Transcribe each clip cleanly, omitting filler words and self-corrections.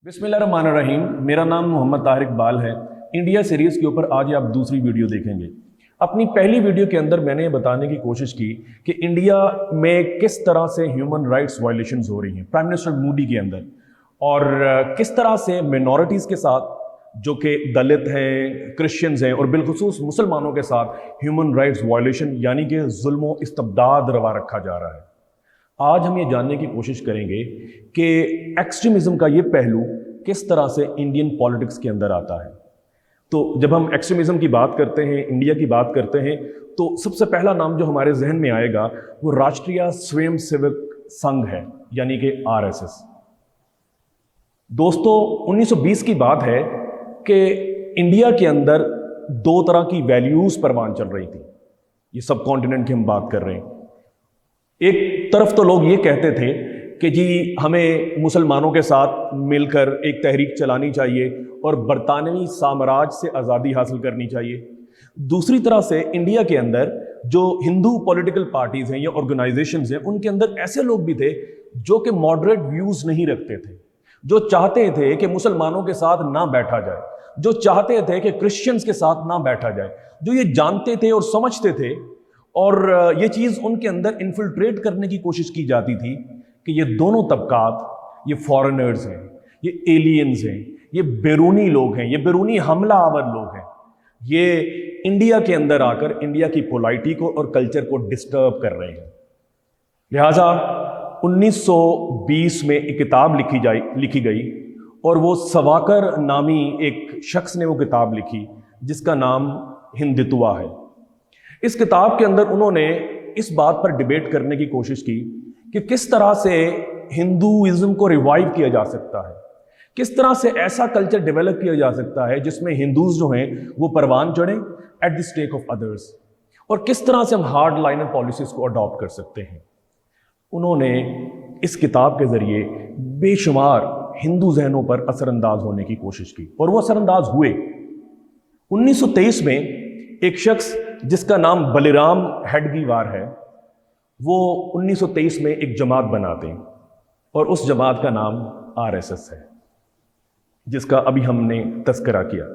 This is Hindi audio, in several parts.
बिस्मिल्लाहिर्रहमानिर्रहीम। मेरा नाम मोहम्मद ताहिर इकबाल है। इंडिया सीरीज़ के ऊपर आज आप दूसरी वीडियो देखेंगे। अपनी पहली वीडियो के अंदर मैंने बताने की कोशिश की कि इंडिया में किस तरह से ह्यूमन राइट्स वायलेशंस हो रही हैं प्राइम मिनिस्टर मोदी के अंदर, और किस तरह से मिनॉरिटीज़ के साथ, जो कि दलित हैं, क्रिश्चियंस हैं और बिलखुसूस मुसलमानों के साथ ह्यूमन राइट्स वायलेशन यानी कि जुल्म व इस्तबदाद रवा रखा जा रहा है। आज हम ये जानने की कोशिश करेंगे कि एक्सट्रीमिज्म का ये पहलू किस तरह से इंडियन पॉलिटिक्स के अंदर आता है। तो जब हम एक्सट्रीमिज्म की बात करते हैं, इंडिया की बात करते हैं, तो सबसे पहला नाम जो हमारे जहन में आएगा वो राष्ट्रीय स्वयंसेवक संघ है, यानी कि आरएसएस। दोस्तों, 1920 की बात है कि इंडिया के अंदर दो तरह की वैल्यूज परवान चल रही थी। ये सब कॉन्टिनेंट की हम बात कर रहे हैं। एक तरफ तो लोग ये कहते थे कि जी हमें मुसलमानों के साथ मिलकर एक तहरीक चलानी चाहिए और बरतानवी साम्राज्य से आज़ादी हासिल करनी चाहिए। दूसरी तरह से इंडिया के अंदर जो हिंदू पॉलिटिकल पार्टीज हैं या ऑर्गेनाइजेशंस हैं, उनके अंदर ऐसे लोग भी थे जो कि मॉडरेट व्यूज नहीं रखते थे, जो चाहते थे कि मुसलमानों के साथ ना बैठा जाए, जो चाहते थे कि क्रिश्चियंस के साथ ना बैठा जाए, जो ये जानते थे और समझते थे, और ये चीज़ उनके अंदर इन्फिल्ट्रेट करने की कोशिश की जाती थी कि ये दोनों तबकात, ये फॉरेनर्स हैं, ये एलियंस हैं, ये बैरूनी लोग हैं, ये बैरूनी हमला आवर लोग हैं, ये इंडिया के अंदर आकर इंडिया की पोलाइटी को और कल्चर को डिस्टर्ब कर रहे हैं। लिहाजा 1920 में एक किताब लिखी गई और वो सवाकर नामी एक शख्स ने वो किताब लिखी जिसका नाम हिंदुत्वा है। इस किताब के अंदर उन्होंने इस बात पर डिबेट करने की कोशिश की कि किस तरह से हिंदुइज्म को रिवाइव किया जा सकता है, किस तरह से ऐसा कल्चर डेवलप किया जा सकता है जिसमें हिंदूज जो हैं वो परवान चढ़ें at the stake of others, और किस तरह से हम हार्ड लाइनर पॉलिसीज को अडॉप्ट कर सकते हैं। उन्होंने इस किताब के जरिए बेशुमार हिंदू जहनों पर असरअंदाज होने की कोशिश की और वो असरअंदाज हुए। 1923 में एक शख्स जिसका नाम बलिराम हेडगीवार है, वो 1923 में एक जमात बनाते हैं और उस जमात का नाम आरएसएस है, जिसका अभी हमने तस्करा किया।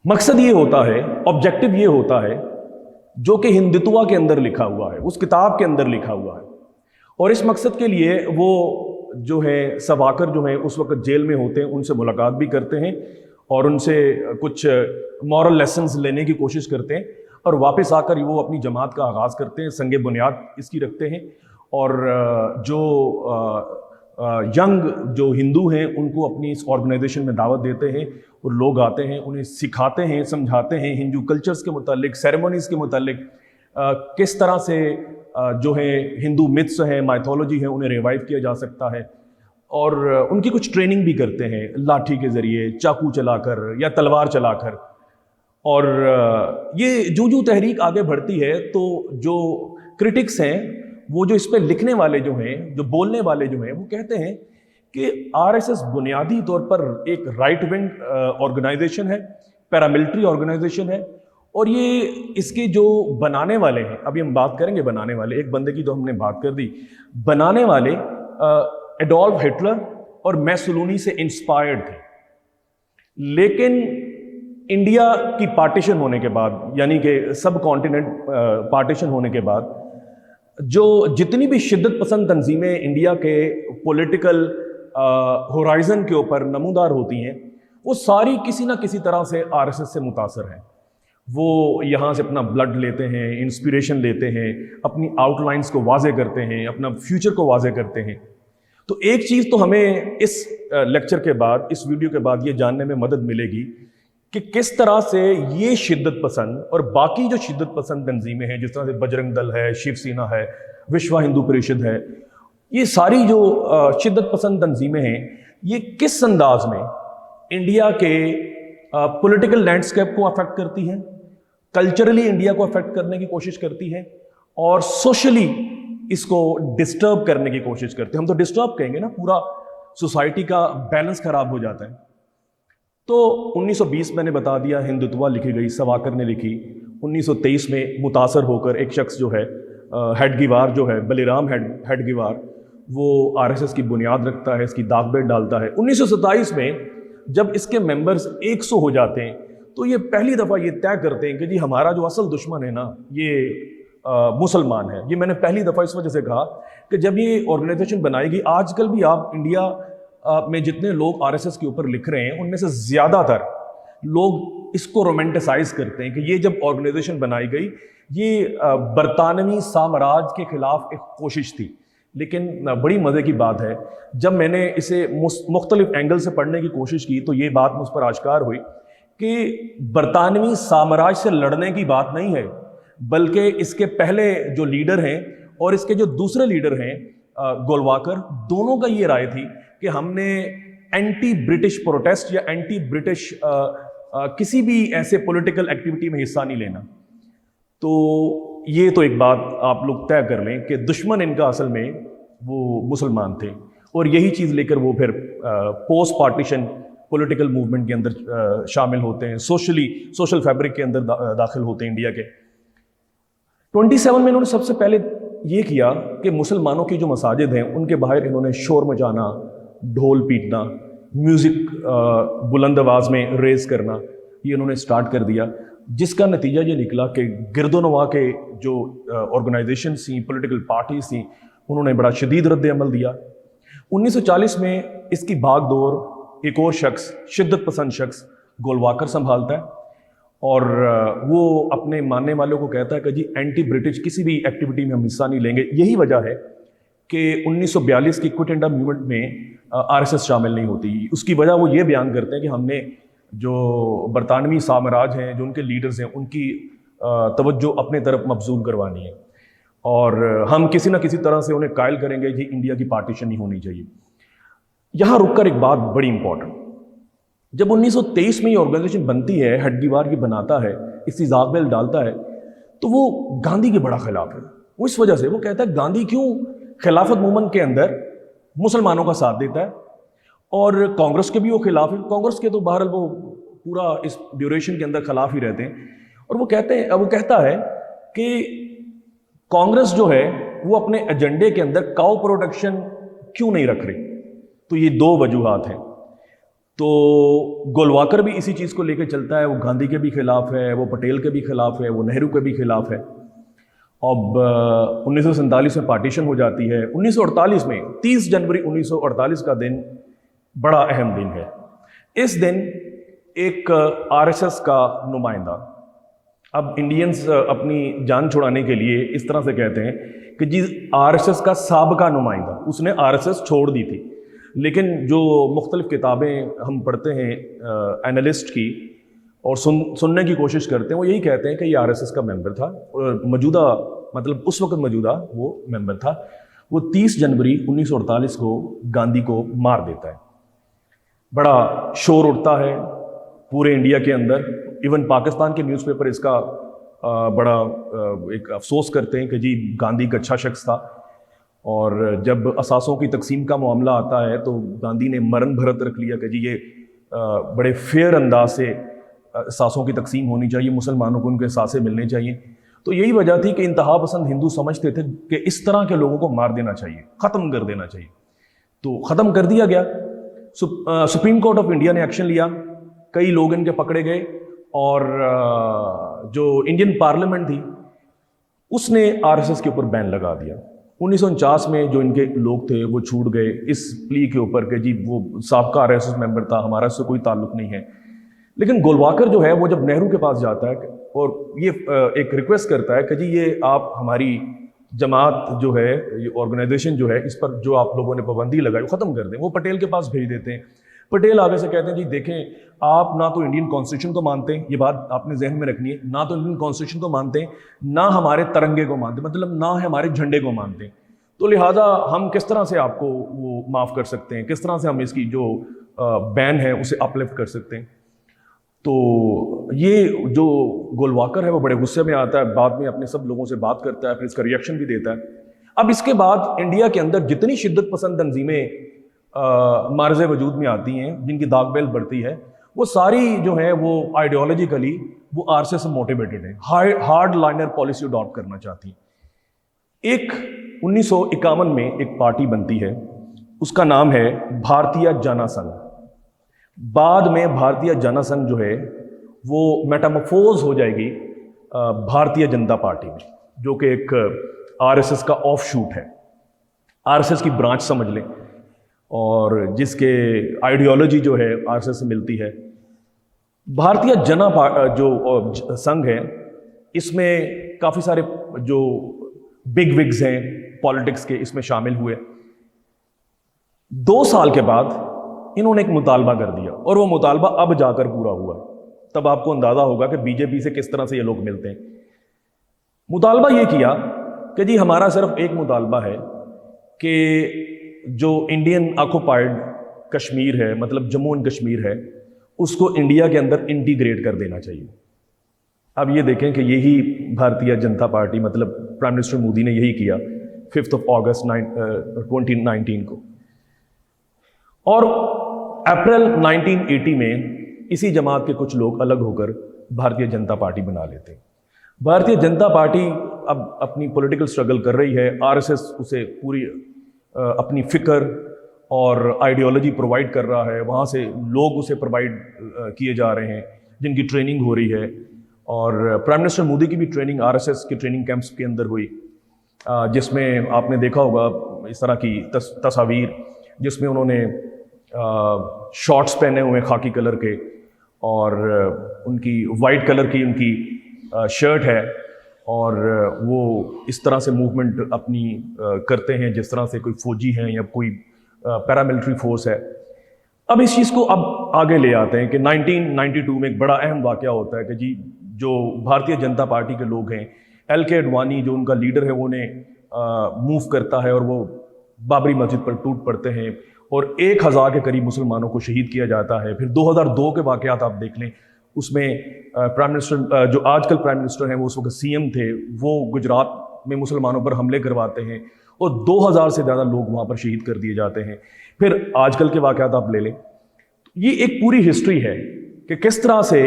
मकसद ये होता है, ऑब्जेक्टिव ये होता है जो कि हिंदुत्वा के अंदर लिखा हुआ है, उस किताब के अंदर लिखा हुआ है, और इस मकसद के लिए वो जो है सवाकर जो है उस वक्त जेल में होते हैं, उनसे मुलाकात भी करते हैं और उनसे कुछ मॉरल लेसन्स लेने की कोशिश करते हैं, और वापस आकर वो अपनी जमात का आगाज़ करते हैं, संगे बुनियाद इसकी रखते हैं, और जो यंग जो हिंदू हैं उनको अपनी इस ऑर्गेनाइजेशन में दावत देते हैं और लोग आते हैं, उन्हें सिखाते हैं, समझाते हैं हिंदू कल्चर्स के मुतालिक, सेरेमनीज़ के मुतालिक, किस तरह से जो है हिंदू मिथ्स हैं, माइथोलॉजी है, उन्हें रिवाइव किया जा सकता है, और उनकी कुछ ट्रेनिंग भी करते हैं लाठी के ज़रिए, चाकू चलाकर या तलवार चलाकर। और ये जो तहरीक आगे बढ़ती है तो जो क्रिटिक्स हैं, वो जो इस पे लिखने वाले जो हैं, जो बोलने वाले जो हैं, वो कहते हैं कि आरएसएस बुनियादी तौर पर एक राइट विंग ऑर्गेनाइजेशन है, पैरामिलिट्री ऑर्गेनाइजेशन है, और ये इसके जो बनाने वाले हैं, अभी हम बात करेंगे बनाने वाले, एक बंदे की तो हमने बात कर दी, बनाने वाले एडोल्फ हिटलर और मैसोलिनी से इंस्पायर्ड थे। लेकिन इंडिया की पार्टीशन होने के बाद, यानी कि सब कॉन्टिनेंट पार्टीशन होने के बाद, जो जितनी भी शिद्दत पसंद तंजीमें इंडिया के पॉलिटिकल होराइजन के ऊपर नमूदार होती हैं, वो सारी किसी ना किसी तरह से आरएसएस से मुतासर हैं। वो यहाँ से अपना ब्लड लेते हैं, इंस्पिरेशन लेते हैं, अपनी आउटलाइंस को वाजे करते हैं, अपना फ्यूचर को वाजे करते हैं। तो एक चीज़ तो हमें इस लेक्चर के बाद, इस वीडियो के बाद ये जानने में मदद मिलेगी कि किस तरह से ये शिद्दत पसंद और बाकी जो शिद्दत पसंद तंजीमें हैं, जिस तरह से बजरंग दल है, शिवसेना है, विश्व हिंदू परिषद है, ये सारी जो शिद्दत पसंद तंजीमें हैं, ये किस अंदाज में इंडिया के पॉलिटिकल लैंडस्केप को अफेक्ट करती हैं, कल्चरली इंडिया को अफेक्ट करने की कोशिश करती हैं, और सोशली इसको डिस्टर्ब करने की कोशिश करते हैं। हम तो डिस्टर्ब कहेंगे ना, पूरा सोसाइटी का बैलेंस खराब हो जाता है। तो 1920 मैंने बता दिया, हिंदुत्वा लिखी गई, सवाकर ने लिखी। 1923 में मुतासर होकर एक शख्स जो है हेडगीवार जो है, बलिराम हेडगीवार, वो आरएसएस की बुनियाद रखता है, इसकी दागबेट डालता है। 1927 में जब इसके मेंबर्स 100 हो जाते हैं तो ये पहली दफ़ा ये तय करते हैं कि जी हमारा जो असल दुश्मन है ना ये मुसलमान है। ये मैंने पहली दफ़ा इस वजह से कहा कि जब ये ऑर्गेनाइजेशन बनाएगी, आजकल भी आप इंडिया में जितने लोग आरएसएस के ऊपर लिख रहे हैं उनमें से ज़्यादातर लोग इसको रोमांटिसाइज करते हैं कि ये जब ऑर्गेनाइजेशन बनाई गई ये बरतानवी साम्राज्य के खिलाफ एक कोशिश थी। लेकिन बड़ी मज़े की बात है, जब मैंने इसे मुख्तलिफ एंगल से पढ़ने की कोशिश की तो ये बात मुझ पर आश्कार हुई कि बरतानवी साम्राज्य से लड़ने की बात नहीं है, बल्कि इसके पहले जो लीडर हैं और इसके जो दूसरे लीडर हैं गोलवाकर, दोनों का ये राय थी कि हमने एंटी ब्रिटिश प्रोटेस्ट या एंटी ब्रिटिश किसी भी ऐसे पॉलिटिकल एक्टिविटी में हिस्सा नहीं लेना। तो ये तो एक बात आप लोग तय कर लें कि दुश्मन इनका असल में वो मुसलमान थे, और यही चीज़ लेकर वो फिर पोस्ट पार्टीशन पॉलिटिकल मूवमेंट के अंदर शामिल होते हैं, सोशल फैब्रिक के अंदर दाखिल होते हैं इंडिया के। 27 में इन्होंने सबसे पहले ये किया कि मुसलमानों की जो मसाजिद हैं उनके बाहर इन्होंने शोर मचाना, ढोल पीटना, म्यूज़िक बुलंद आवाज़ में रेज करना, ये इन्होंने स्टार्ट कर दिया, जिसका नतीजा ये निकला कि गिरदोनवा के जो ऑर्गेनाइजेशन थी, पॉलिटिकल पार्टीज थी, उन्होंने बड़ा शदीद रद्द अमल दिया। 1940 में इसकी भागदौड़ एक और शख्स, शिद्दत पसंद शख्स गोलवाकर संभालता है, और वो अपने मानने वालों को कहता है कि जी एंटी ब्रिटिश किसी भी एक्टिविटी में हम हिस्सा नहीं लेंगे। यही वजह है कि 1942 की क्विट इंडिया मूवमेंट में आरएसएस शामिल नहीं होती। उसकी वजह वो ये बयान करते हैं कि हमने जो बरतानवी साम्राज्य हैं, जो उनके लीडर्स हैं, उनकी तवज्जो अपने तरफ मबजूल करवानी है, और हम किसी ना किसी तरह से उन्हें कायल करेंगे कि इंडिया की पार्टीशन नहीं होनी चाहिए। यहाँ रुककर एक बात बड़ी इंपॉर्टेंट, जब 1923 में ये ऑर्गेनाइजेशन बनती है, हड्डीवार की बनाता है, इसकी जागबेल डालता है, तो वो गांधी के बड़ा खिलाफ है। वो इस वजह से वो कहता है गांधी क्यों खिलाफत मूवमेंट के अंदर मुसलमानों का साथ देता है, और कांग्रेस के भी वो खिलाफ है। कांग्रेस के तो बहरहाल वो पूरा इस ड्यूरेशन के अंदर खिलाफ ही रहते हैं, और वो कहता है कि कांग्रेस जो है वो अपने एजेंडे के अंदर काउ प्रोटेक्शन क्यों नहीं रख रही। तो ये दो वजूहात हैं। तो गोलवाकर भी इसी चीज़ को लेकर चलता है, वो गांधी के भी खिलाफ है, वो पटेल के भी खिलाफ है, वो नेहरू के भी खिलाफ है। अब 1947 में पार्टीशन हो जाती है। 1948 में 30 जनवरी 1948 का दिन बड़ा अहम दिन है। इस दिन एक आरएसएस का नुमाइंदा, अब इंडियंस अपनी जान छुड़ाने के लिए इस तरह से कहते हैं कि जी आरएसएस का साबका नुमाइंदा, उसने आरएसएस छोड़ दी थी, लेकिन जो मुख्तलिफ किताबें हम पढ़ते हैं एनालिस्ट की और सुनने की कोशिश करते हैं, वो यही कहते हैं कि ये आरएसएस का मेंबर था, और मौजूदा मतलब उस वक्त मौजूदा वो मेंबर था। वो 30 जनवरी 1948 को गांधी को मार देता है। बड़ा शोर उठता है पूरे इंडिया के अंदर। इवन पाकिस्तान के न्यूज़पेपर इसका बड़ा एक अफसोस करते हैं कि जी गांधी एक अच्छा शख्स था, और जब असासों की तकसीम का मामला आता है तो गांधी ने मरण भरत रख लिया कि जी ये बड़े फेयर अंदाज से असासों की तकसीम होनी चाहिए, मुसलमानों को उनके असासे मिलने चाहिए। तो यही वजह थी कि इंतहा पसंद हिंदू समझते थे कि इस तरह के लोगों को मार देना चाहिए, ख़त्म कर देना चाहिए। तो ख़त्म कर दिया गया। सुप्रीम कोर्ट ऑफ इंडिया ने एक्शन लिया, कई लोग इनके पकड़े गए, और जो इंडियन पार्लियामेंट थी उसने आरएसएस के ऊपर बैन लगा दिया। 1949 में जो इनके लोग थे वो छूट गए इस प्ली के ऊपर कि जी वो साबका आरएसएस मेंबर था, हमारा इससे कोई ताल्लुक नहीं है। लेकिन गोलवाकर जो है वो जब नेहरू के पास जाता है और ये एक रिक्वेस्ट करता है कि जी ये आप हमारी जमात जो है, ये ऑर्गेनाइजेशन जो है, इस पर जो आप लोगों ने पाबंदी लगाई वो ख़त्म कर दें। वो पटेल के पास भेज देते हैं। पटेल आगे से कहते हैं जी देखें, आप ना तो इंडियन कॉन्स्टिट्यूशन को मानते हैं, ये बात आपने जहन में रखनी है, ना तो इंडियन कॉन्स्टिट्यूशन को मानते हैं, ना हमारे तिरंगे को मानते, मतलब ना हमारे झंडे को मानते हैं। तो लिहाजा हम किस तरह से आपको वो माफ़ कर सकते हैं, किस तरह से हम इसकी जो बैन है उसे अपलिफ्ट कर सकते हैं। तो ये जो गोलवाकर है वो बड़े गुस्से में आता है, बाद में अपने सब लोगों से बात करता है, फिर इसका रिएक्शन भी देता है। अब इसके बाद इंडिया के अंदर जितनी शिद्दत पसंद तंजीमें मार्ज़े वजूद में आती हैं, जिनकी दागबेल बढ़ती है, वो सारी जो है वो आइडियोलॉजिकली वो आरएसएस से मोटिवेटेड है, हार्ड लाइनर पॉलिसी अडॉप्ट करना चाहती हैं। एक 1951 में एक पार्टी बनती है, उसका नाम है भारतीय जनसंघ। बाद में भारतीय जनसंघ जो है वो मेटामॉर्फोज हो जाएगी भारतीय जनता पार्टी में, जो कि एक आरएसएस का ऑफ शूट है, आरएसएस की ब्रांच समझ लें, और जिसके आइडियोलॉजी जो है आरएसएस से मिलती है। भारतीय जो संघ है, इसमें काफ़ी सारे जो बिग विग्स हैं पॉलिटिक्स के, इसमें शामिल हुए। 2 साल के बाद इन्होंने एक मुतालबा कर दिया, और वो मुतालबा अब जाकर पूरा हुआ है। तब आपको अंदाजा होगा कि बीजेपी से किस तरह से ये लोग मिलते हैं। मुतालबा ये किया कि जी हमारा सिर्फ एक मुतालबा है कि जो इंडियन ऑक्युपाइड कश्मीर है, मतलब जम्मू एंड कश्मीर है, उसको इंडिया के अंदर इंटीग्रेट कर देना चाहिए। अब ये देखें कि यही भारतीय जनता पार्टी, मतलब प्राइम मिनिस्टर मोदी ने यही किया 5 अगस्त 2019 को। और अप्रैल 1980 में इसी जमात के कुछ लोग अलग होकर भारतीय जनता पार्टी बना लेते हैं। भारतीय जनता पार्टी अब अपनी पॉलिटिकल स्ट्रगल कर रही है, आरएसएस उसे पूरी अपनी फिक्र और आइडियोलॉजी प्रोवाइड कर रहा है, वहाँ से लोग उसे प्रोवाइड किए जा रहे हैं जिनकी ट्रेनिंग हो रही है। और प्राइम मिनिस्टर मोदी की भी ट्रेनिंग आरएसएस के ट्रेनिंग कैंप्स के अंदर हुई, जिसमें आपने देखा होगा इस तरह की तस्वीर, जिसमें उन्होंने शॉर्ट्स पहने हुए खाकी कलर के, और उनकी वाइट कलर की उनकी शर्ट है, और वो इस तरह से मूवमेंट अपनी करते हैं जिस तरह से कोई फौजी हैं या कोई पैरामिलिट्री फोर्स है। अब इस चीज़ को अब आगे ले आते हैं कि 1992 में एक बड़ा अहम वाक़या होता है कि जी जो भारतीय जनता पार्टी के लोग हैं, LK अडवाणी जो उनका लीडर है, वो उन्हें मूव करता है और वो बाबरी मस्जिद पर टूट पड़ते हैं और 1000 के करीब मुसलमानों को शहीद किया जाता है। फिर 2002 के वाक़यात आप देख लें, उसमें प्राइम मिनिस्टर जो आजकल प्राइम मिनिस्टर हैं, वो उस वक्त CM थे, वो गुजरात में मुसलमानों पर हमले करवाते हैं और 2000 से ज़्यादा लोग वहाँ पर शहीद कर दिए जाते हैं। फिर आजकल के वाक़यात आप ले लें, ये एक पूरी हिस्ट्री है कि किस तरह से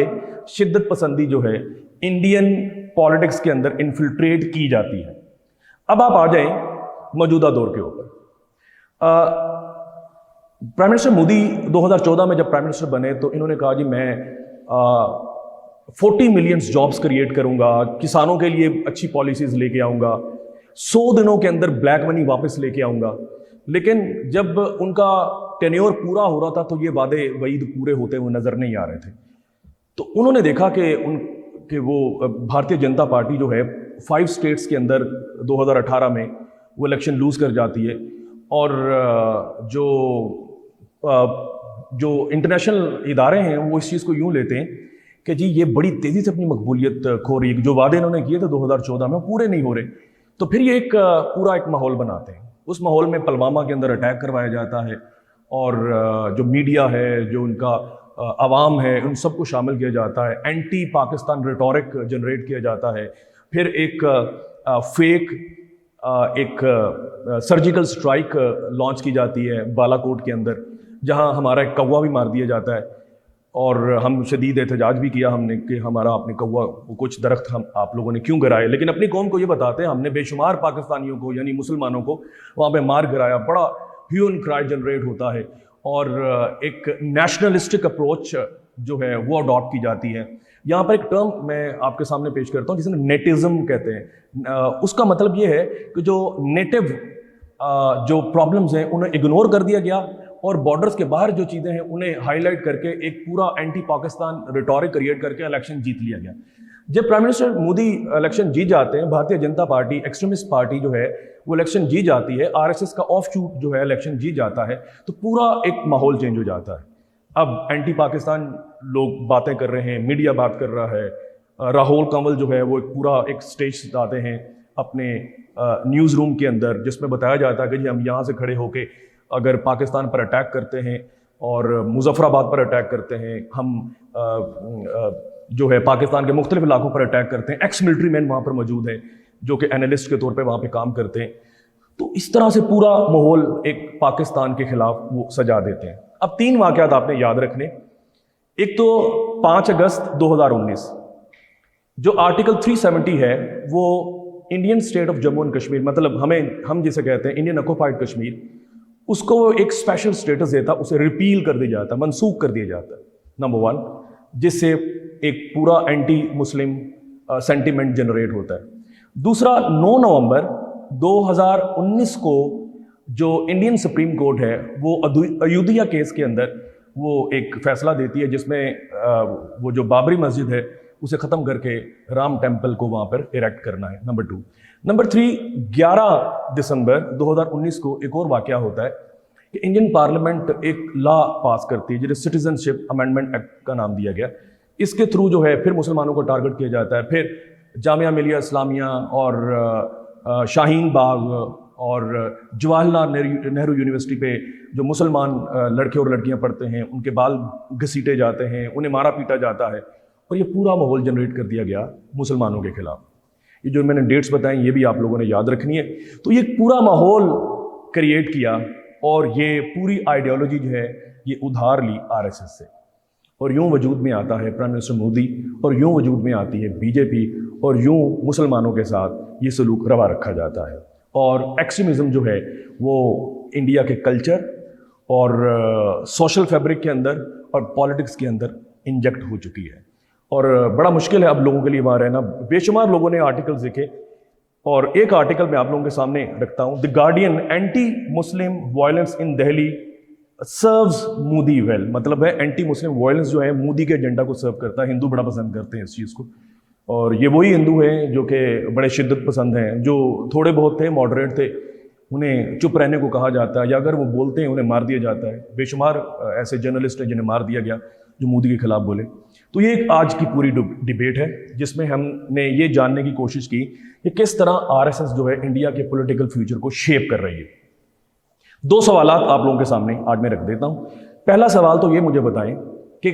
शिद्दत पसंदी जो है इंडियन पॉलिटिक्स के अंदर इन्फिल्ट्रेट की जाती है। अब आप आ जाएं मौजूदा दौर के ऊपर। प्राइम मिनिस्टर मोदी 2014 में जब प्राइम मिनिस्टर बने तो इन्होंने कहा जी मैं 40 मिलियन जॉब्स क्रिएट करूंगा, किसानों के लिए अच्छी पॉलिसीज लेके आऊंगा, 100 दिनों के अंदर ब्लैक मनी वापस लेके आऊंगा। लेकिन जब उनका टेन्योर पूरा हो रहा था तो ये वादे वईद पूरे होते हुए नजर नहीं आ रहे थे। तो उन्होंने देखा कि वो भारतीय जनता पार्टी जो है 5 स्टेट्स के अंदर 2018 में वो इलेक्शन लूज कर जाती है, और जो इंटरनेशनल इदारे हैं वो इस चीज़ को यूँ लेते हैं कि जी ये बड़ी तेज़ी से अपनी मकबूलियत खो रही है, जो वादे इन्होंने किए थे 2014 में वो पूरे नहीं हो रहे। तो फिर ये एक पूरा एक माहौल बनाते हैं। उस माहौल में पुलवामा के अंदर अटैक करवाया जाता है, और जो मीडिया है, जो उनका अवाम है, उन सबको शामिल किया जाता है, एंटी पाकिस्तान रिटोरिक जनरेट किया जाता है। फिर एक फेक सर्जिकल स्ट्राइक लॉन्च की जाती है बालाकोट के अंदर, जहां हमारा एक कौवा भी मार दिया जाता है, और हम शदीद एहतजाज भी किया हमने कि हमारा अपने कौवा कुछ दरख्त हम आप लोगों ने क्यों गिराए। लेकिन अपनी कौम को ये बताते हैं हमने बेशुमार पाकिस्तानियों को यानी मुसलमानों को वहाँ पे मार गिराया। बड़ा ह्यू एंड क्राई जनरेट होता है, और एक नेशनलिस्टिक अप्रोच जो है वो अडॉप्ट की जाती है। यहाँ पर एक टर्म मैं आपके सामने पेश करता हूँ जिसे नेटिज्म कहते हैं। उसका मतलब ये है कि जो नेटिव जो प्रॉब्लम्स हैं उन्हें इग्नोर कर दिया गया, और बॉर्डर्स के बाहर जो चीज़ें हैं उन्हें हाईलाइट करके एक पूरा एंटी पाकिस्तान रिटोरिक क्रिएट करके इलेक्शन जीत लिया गया। जब प्राइम मिनिस्टर मोदी इलेक्शन जीत जाते हैं, Bharatiya Janata party extremist party जो है वो इलेक्शन जीत जाती है, आरएसएस का ऑफ शूट जो है इलेक्शन जीत जाता है, तो पूरा एक माहौल चेंज हो जाता है। अब एंटी पाकिस्तान लोग बातें कर रहे हैं, मीडिया बात कर रहा है, राहुल कंवल जो है वो एक स्टेज सजाते हैं अपने न्यूज़ रूम के अंदर, जिसमें बताया जाता है कि जी हम यहाँ से खड़े होके अगर पाकिस्तान पर अटैक करते हैं और मुजफ्फराबाद पर अटैक करते हैं, हम जो है पाकिस्तान के मुख्तलिफ इलाकों पर अटैक करते हैं। एक्स मिलिट्री मैन वहाँ पर मौजूद हैं जो कि एनालिस्ट के तौर पे वहाँ पे काम करते हैं। तो इस तरह से पूरा माहौल एक पाकिस्तान के खिलाफ वो सजा देते हैं। अब 3 वाक़यात आपने याद रखने। एक तो 5 अगस्त 2019 जो आर्टिकल 370 है वो Indian state of Jammu and Kashmir, मतलब हम जिसे कहते हैं इंडियन ऑक्युपाइड कश्मीर, उसको वो एक स्पेशल स्टेटस देता, उसे रिपील कर दिया जाता, मनसूख कर दिया जाता, नंबर 1, जिससे एक पूरा एंटी मुस्लिम सेंटिमेंट जनरेट होता है। दूसरा, 9 नवंबर 2019 को जो इंडियन सुप्रीम कोर्ट है वो अयोध्या केस के अंदर वो एक फैसला देती है, जिसमें वो जो बाबरी मस्जिद है उसे ख़त्म करके राम टेम्पल को वहाँ पर इरेक्ट करना है, नंबर 2। नंबर 3, 11 दिसंबर 2019 को एक और वाक़या होता है कि इंडियन पार्लियामेंट एक लॉ पास करती है जिसे सिटीजनशिप अमेंडमेंट एक्ट का नाम दिया गया। इसके थ्रू जो है फिर मुसलमानों को टारगेट किया जाता है, फिर जामिया मिलिया इस्लामिया और शाहीन बाग और जवाहरलाल नेहरू यूनिवर्सिटी पे जो मुसलमान लड़के और लड़कियां पढ़ते हैं उनके बाल घसीटे जाते हैं, उन्हें मारा पीटा जाता है, और ये पूरा माहौल जनरेट कर दिया गया मुसलमानों के खिलाफ। ये जो मैंने डेट्स बताई ये भी आप लोगों ने याद रखनी है। तो ये पूरा माहौल क्रिएट किया और ये पूरी आइडियोलॉजी जो है ये उधार ली आरएसएस से, और यूं वजूद में आता है प्राइम मिनिस्टर मोदी, और यूं वजूद में आती है बीजेपी, और यूं मुसलमानों के साथ ये सलूक रवा रखा जाता है। और एक्सट्रीमिज़म जो है वो इंडिया के कल्चर और सोशल फैब्रिक के अंदर और पॉलिटिक्स के अंदर इंजेक्ट हो चुकी है, और बड़ा मुश्किल है अब लोगों के लिए वहाँ रहना। बेशुमार लोगों ने आर्टिकल्स लिखे, और एक आर्टिकल मैं आप लोगों के सामने रखता हूँ, the guardian, anti Muslim violence in Delhi serves Modi well, मतलब है एंटी मुस्लिम वायलेंस जो है मोदी के एजेंडा को सर्व करता है। हिंदू बड़ा पसंद करते हैं इस चीज़ को, और ये वही हिंदू हैं जो कि बड़े शिद्दत पसंद हैं, जो थोड़े बहुत थे मॉडरेट थे, उन्हें चुप रहने को कहा जाता है, या अगर वो बोलते हैं उन्हें मार दिया जाता है। बेशुमार ऐसे जर्नलिस्ट हैं जिन्हें मार दिया गया जो मोदी के खिलाफ बोले। तो ये एक आज की पूरी डिबेट है जिसमें हमने ये जानने की कोशिश की कि किस तरह आरएसएस जो है इंडिया के पॉलिटिकल फ्यूचर को शेप कर रही है। 2 सवालात आप लोगों के सामने आज मैं रख देता हूं। पहला सवाल तो ये मुझे बताएं कि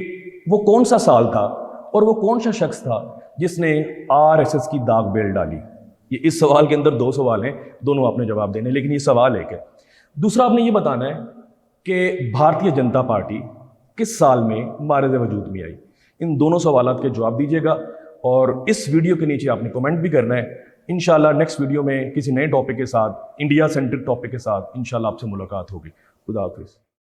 वो कौन सा साल था और वो कौन सा शख्स था जिसने आरएसएस की दाग बेल डाली। ये इस सवाल के अंदर 2 सवाल हैं, दोनों आपने जवाब देने, लेकिन ये सवाल एक है। दूसरा आपने ये बताना है कि भारतीय जनता पार्टी किस साल में मारिद वजूद में आई। इन दोनों सवालात के जवाब दीजिएगा, और इस वीडियो के नीचे आपने कमेंट भी करना है। इंशाल्लाह नेक्स्ट वीडियो में किसी नए टॉपिक के साथ, इंडिया सेंट्रिक टॉपिक के साथ इंशाल्लाह आपसे मुलाकात होगी। खुदा हाफिज़।